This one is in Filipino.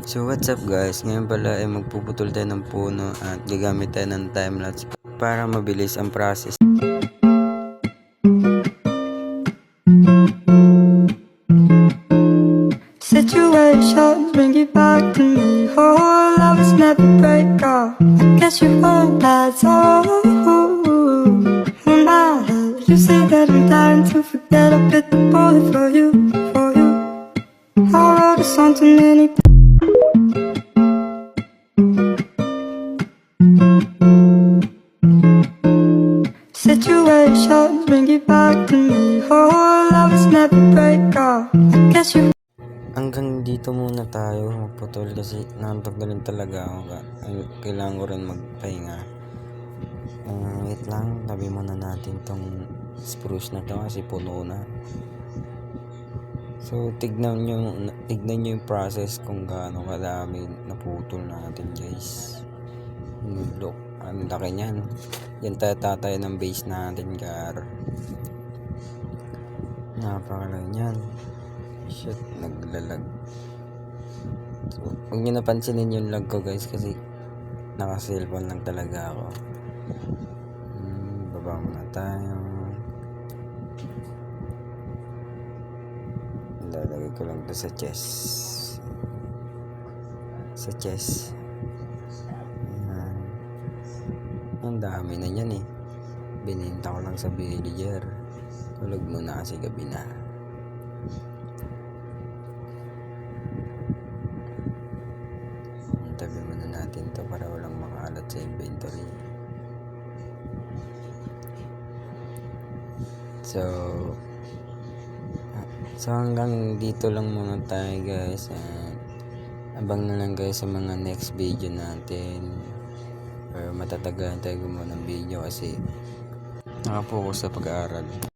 So what's up guys, ngayon pala ay magpuputol tayo ng puno at gagamit tayo ng timelapse para mabilis ang process. Situations bring you back to me. Oh, love is never break off. I guess you want that all. In my head, you say that I'm dying to forget. I bit the bullet for you, for you. I wrote a song to many. Situations bring you back to me. Oh, love is never break off. I guess you. Hanggang dito muna tayo magputol kasi naantok na rin talaga ako. Kailangan ko rin magpahinga. Wait lang, tabi muna natin tong spruce na to kasi puno na. So tignan nyo yung process kung gaano kadami naputol natin guys. Look, ang laki niyan. Yan tayo tatay ng base natin gar. Napakalaki niyan. Shit, naglalag. So, huwag nyo napansinin yung lag ko guys kasi naka-cellphone lang talaga ako. Baba muna tayo. Lalagay ko lang to sa chest. Ayan. Ang dami na yan eh. Bininta ko lang sa villager. Tulog muna kasi gabi na. Tabi muna natin to para walang makalat sa inventory. So hanggang dito lang muna tayo guys. Abang na lang guys sa mga next video natin. Or matatagaan tayo gumawa ng video kasi nakapokus sa pag-aaral.